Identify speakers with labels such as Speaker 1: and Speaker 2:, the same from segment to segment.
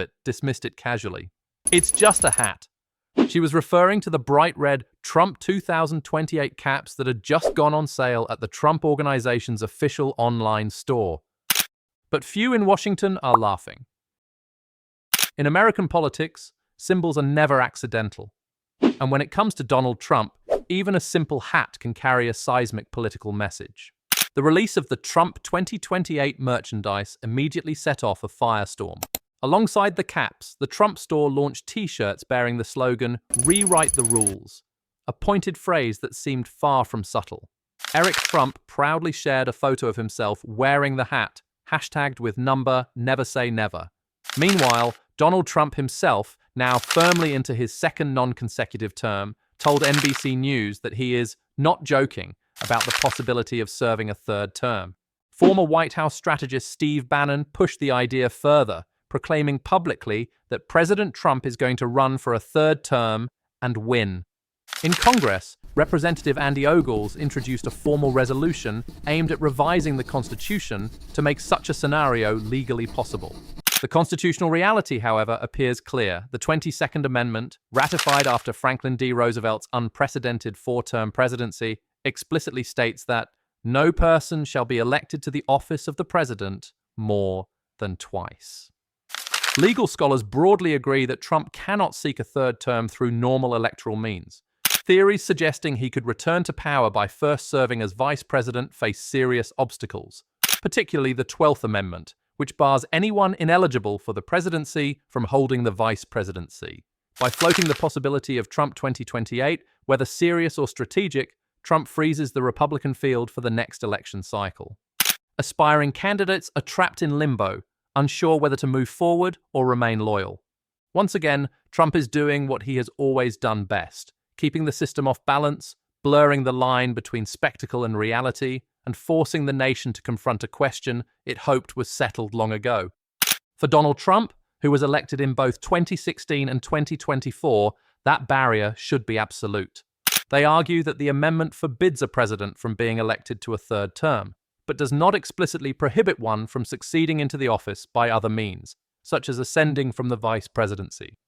Speaker 1: Leavitt dismissed it casually. "It's just a hat." She was referring to the bright red Trump 2028 caps that had just gone on sale at the Trump Organization's official online store. But few in Washington are laughing. In American politics, symbols are never accidental. And when it comes to Donald Trump, even a simple hat can carry a seismic political message. The release of the Trump 2028 merchandise immediately set off a firestorm. Alongside the caps, the Trump store launched t-shirts bearing the slogan, "Rewrite the Rules," a pointed phrase that seemed far from subtle. Eric Trump proudly shared a photo of himself wearing the hat, hashtagged with number "Never Say Never." Meanwhile, Donald Trump himself, now firmly into his second non-consecutive term, told NBC News that he is not joking about the possibility of serving a third term. Former White House strategist Steve Bannon pushed the idea further, proclaiming publicly that President Trump is going to run for a third term and win. In Congress, Representative Andy Ogles introduced a formal resolution aimed at revising the Constitution to make such a scenario legally possible. The constitutional reality, however, appears clear. The 22nd Amendment, ratified after Franklin D. Roosevelt's unprecedented four-term presidency, explicitly states that no person shall be elected to the office of the president more than twice. Legal scholars broadly agree that Trump cannot seek a third term through normal electoral means. Theories suggesting he could return to power by first serving as vice president face serious obstacles, particularly the 12th Amendment, which bars anyone ineligible for the presidency from holding the vice presidency. By floating the possibility of Trump 2028, whether serious or strategic, Trump freezes the Republican field for the next election cycle. Aspiring candidates are trapped in limbo, unsure whether to move forward or remain loyal. Once again, Trump is doing what he has always done best, keeping the system off balance, blurring the line between spectacle and reality, and forcing the nation to confront a question it hoped was settled long ago. For Donald Trump, who was elected in both 2016 and 2024, that barrier should be absolute. They argue that the amendment forbids a president from being elected to a third term, but does not explicitly prohibit one from succeeding into the office by other means, such as ascending from the vice presidency.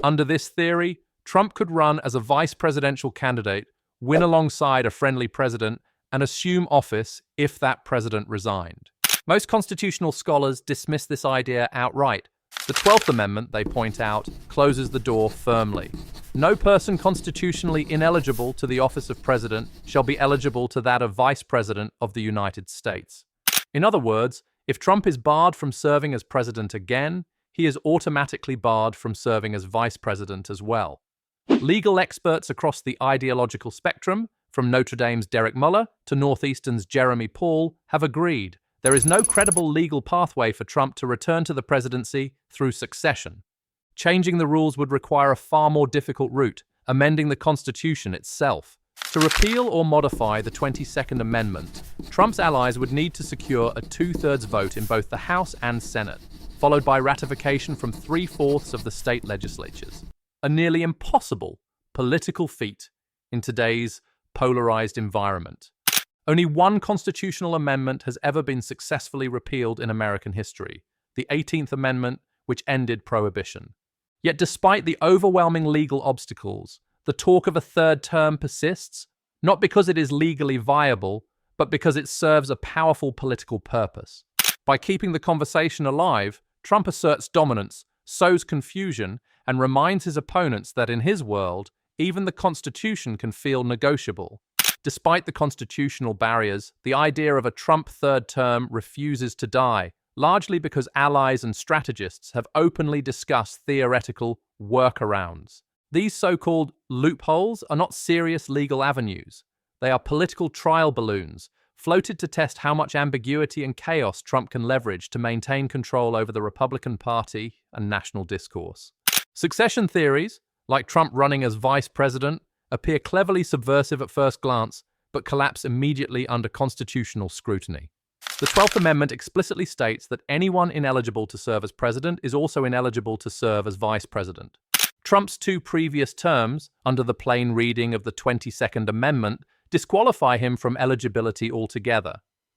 Speaker 1: Under this theory, Trump could run as a vice presidential candidate, win alongside a friendly president, and assume office if that president resigned. Most constitutional scholars dismiss this idea outright. The 12th Amendment, they point out, closes the door firmly. No person constitutionally ineligible to the office of president shall be eligible to that of vice president of the United States. In other words, if Trump is barred from serving as president again, he is automatically barred from serving as vice president as well. Legal experts across the ideological spectrum, from Notre Dame's Derek Muller to Northeastern's Jeremy Paul, have agreed there is no credible legal pathway for Trump to return to the presidency through succession. Changing the rules would require a far more difficult route, amending the Constitution itself. To repeal or modify the 22nd Amendment, Trump's allies would need to secure a two-thirds vote in both the House and Senate, followed by ratification from 3/4 of the state legislatures. A nearly impossible political feat in today's polarized environment. Only one constitutional amendment has ever been successfully repealed in American history, the 18th Amendment, which ended prohibition. Yet despite the overwhelming legal obstacles, the talk of a third term persists, not because it is legally viable, but because it serves a powerful political purpose. By keeping the conversation alive, Trump asserts dominance, sows confusion, and reminds his opponents that in his world, even the Constitution can feel negotiable. Despite the constitutional barriers, the idea of a Trump third term refuses to die, largely because allies and strategists have openly discussed theoretical workarounds. These so-called loopholes are not serious legal avenues. They are political trial balloons, floated to test how much ambiguity and chaos Trump can leverage to maintain control over the Republican Party and national discourse. Succession theories, like Trump running as vice president, appear cleverly subversive at first glance, but collapse immediately under constitutional scrutiny. The 12th Amendment explicitly states that anyone ineligible to serve as president is also ineligible to serve as vice president. Trump's two previous terms, under the plain reading of the 22nd Amendment, disqualify him from eligibility altogether.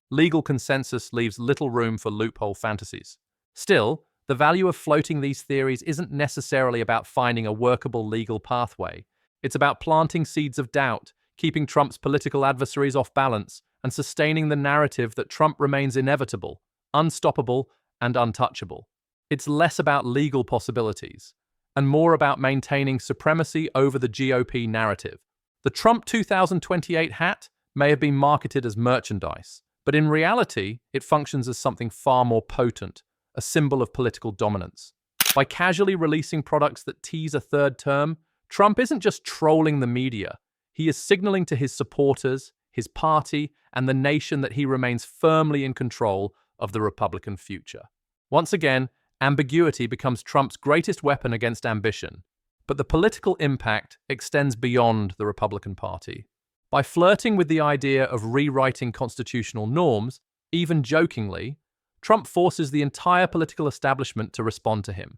Speaker 1: Legal consensus leaves little room for loophole fantasies. Still, The value of floating these theories isn't necessarily about finding a workable legal pathway. It's about planting seeds of doubt, keeping Trump's political adversaries off balance, and sustaining the narrative that Trump remains inevitable, unstoppable, and untouchable. It's less about legal possibilities, and more about maintaining supremacy over the GOP narrative. The Trump 2028 hat may have been marketed as merchandise, but in reality, it functions as something far more potent, a symbol of political dominance. By casually releasing products that tease a third term, Trump isn't just trolling the media. He is signaling to his supporters, his party, and the nation that he remains firmly in control of the Republican future. Once again, ambiguity becomes Trump's greatest weapon against ambition, but the political impact extends beyond the Republican Party. By flirting with the idea of rewriting constitutional norms, even jokingly, Trump forces the entire political establishment to respond to him.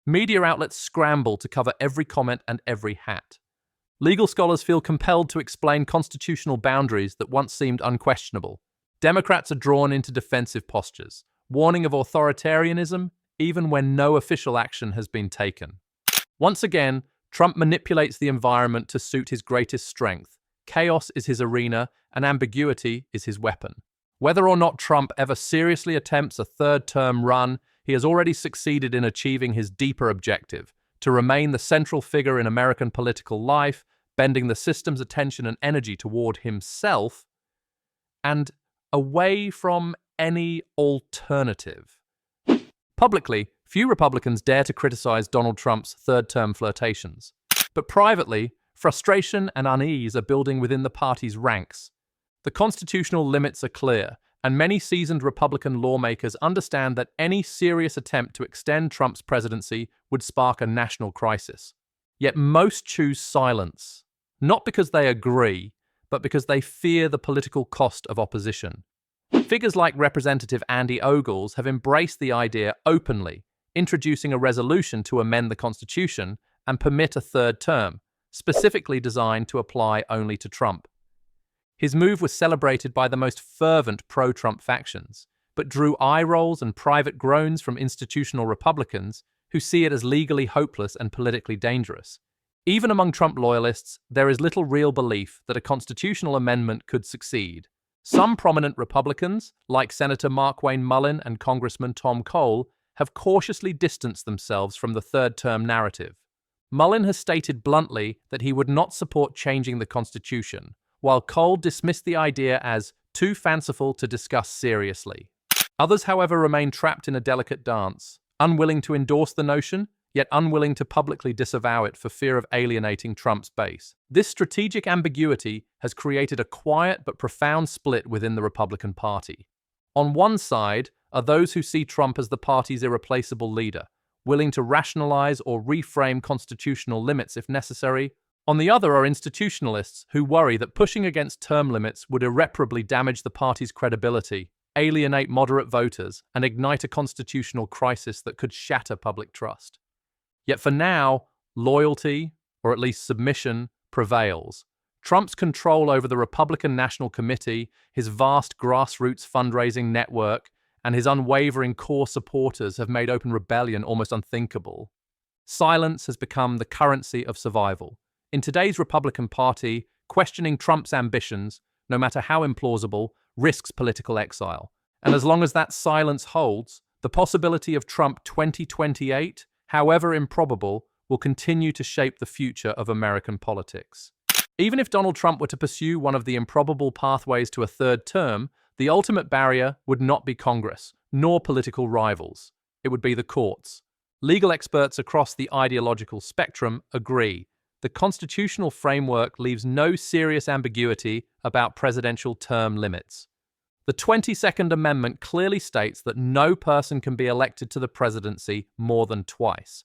Speaker 1: Media outlets scramble to cover every comment and every hat. Legal scholars feel compelled to explain constitutional boundaries that once seemed unquestionable. Democrats are drawn into defensive postures, warning of authoritarianism even when no official action has been taken. Once again, Trump manipulates the environment to suit his greatest strength. Chaos is his arena, and ambiguity is his weapon. Whether or not Trump ever seriously attempts a third-term run, he has already succeeded in achieving his deeper objective, to remain the central figure in American political life, bending the system's attention and energy toward himself, and away from any alternative. Publicly, few Republicans dare to criticize Donald Trump's third-term flirtations. But privately, frustration and unease are building within the party's ranks. The constitutional limits are clear, and many seasoned Republican lawmakers understand that any serious attempt to extend Trump's presidency would spark a national crisis. Yet most choose silence, not because they agree, but because they fear the political cost of opposition. Figures like Representative Andy Ogles have embraced the idea openly, introducing a resolution to amend the Constitution and permit a third term, specifically designed to apply only to Trump. His move was celebrated by the most fervent pro-Trump factions, but drew eye rolls and private groans from institutional Republicans who see it as legally hopeless and politically dangerous. Even among Trump loyalists, there is little real belief that a constitutional amendment could succeed. Some prominent Republicans, like Senator Markwayne Mullin and Congressman Tom Cole, have cautiously distanced themselves from the third-term narrative. Mullin has stated bluntly that he would not support changing the Constitution, while Cole dismissed the idea as too fanciful to discuss seriously. Others, however, remain trapped in a delicate dance, unwilling to endorse the notion, yet unwilling to publicly disavow it for fear of alienating Trump's base. This strategic ambiguity has created a quiet but profound split within the Republican Party. On one side are those who see Trump as the party's irreplaceable leader, willing to rationalize or reframe constitutional limits if necessary. On the other are institutionalists who worry that pushing against term limits would irreparably damage the party's credibility, alienate moderate voters, and ignite a constitutional crisis that could shatter public trust. Yet for now, loyalty, or at least submission, prevails. Trump's control over the Republican National Committee, his vast grassroots fundraising network, and his unwavering core supporters have made open rebellion almost unthinkable. Silence has become the currency of survival. In today's Republican Party, questioning Trump's ambitions, no matter how implausible, risks political exile. And as long as that silence holds, the possibility of Trump 2028, however improbable, will continue to shape the future of American politics. Even if Donald Trump were to pursue one of the improbable pathways to a third term, the ultimate barrier would not be Congress, nor political rivals. It would be the courts. Legal experts across the ideological spectrum agree. The constitutional framework leaves no serious ambiguity about presidential term limits. The 22nd Amendment clearly states that no person can be elected to the presidency more than twice.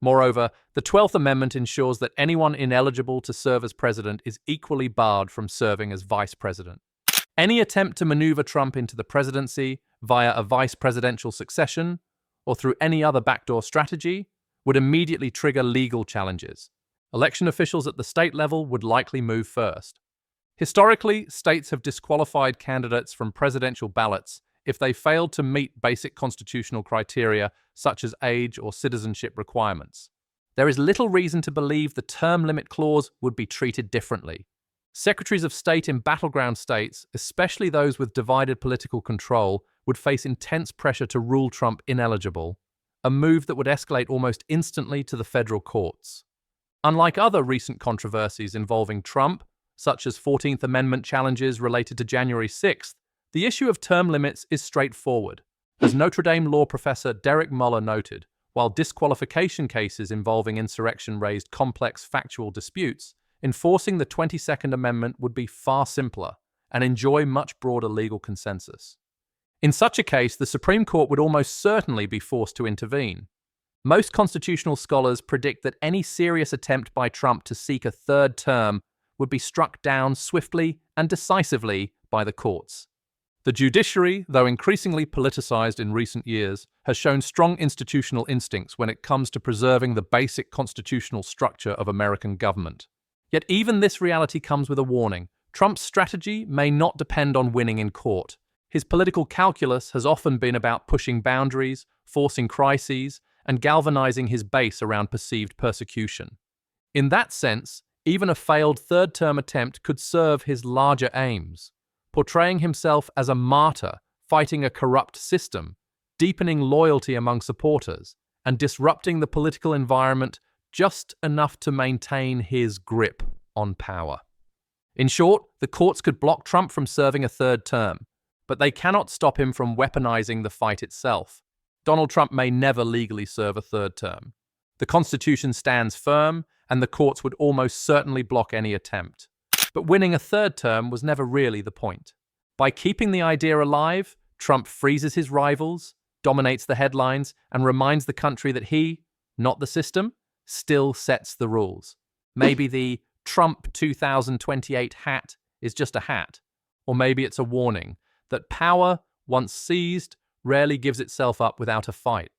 Speaker 1: Moreover, the 12th Amendment ensures that anyone ineligible to serve as president is equally barred from serving as vice president. Any attempt to maneuver Trump into the presidency via a vice presidential succession, or through any other backdoor strategy, would immediately trigger legal challenges. Election officials at the state level would likely move first. Historically, states have disqualified candidates from presidential ballots if they failed to meet basic constitutional criteria such as age or citizenship requirements. There is little reason to believe the term limit clause would be treated differently. Secretaries of state in battleground states, especially those with divided political control, would face intense pressure to rule Trump ineligible, a move that would escalate almost instantly to the federal courts. Unlike other recent controversies involving Trump, such as 14th Amendment challenges related to January 6th, the issue of term limits is straightforward. As Notre Dame law professor Derek Muller noted, while disqualification cases involving insurrection raised complex factual disputes, enforcing the 22nd Amendment would be far simpler and enjoy much broader legal consensus. In such a case, the Supreme Court would almost certainly be forced to intervene. Most constitutional scholars predict that any serious attempt by Trump to seek a third term would be struck down swiftly and decisively by the courts. The judiciary, though increasingly politicized in recent years, has shown strong institutional instincts when it comes to preserving the basic constitutional structure of American government. Yet even this reality comes with a warning. Trump's strategy may not depend on winning in court. His political calculus has often been about pushing boundaries, forcing crises, and galvanizing his base around perceived persecution. In that sense, even a failed third-term attempt could serve his larger aims, portraying himself as a martyr fighting a corrupt system, deepening loyalty among supporters, and disrupting the political environment just enough to maintain his grip on power. In short, the courts could block Trump from serving a third term, but they cannot stop him from weaponizing the fight itself. Donald Trump may never legally serve a third term. The Constitution stands firm, and the courts would almost certainly block any attempt. But winning a third term was never really the point. By keeping the idea alive, Trump freezes his rivals, dominates the headlines, and reminds the country that he, not the system, still sets the rules. Maybe the Trump 2028 hat is just a hat, or maybe it's a warning that power, once seized, rarely gives itself up without a fight.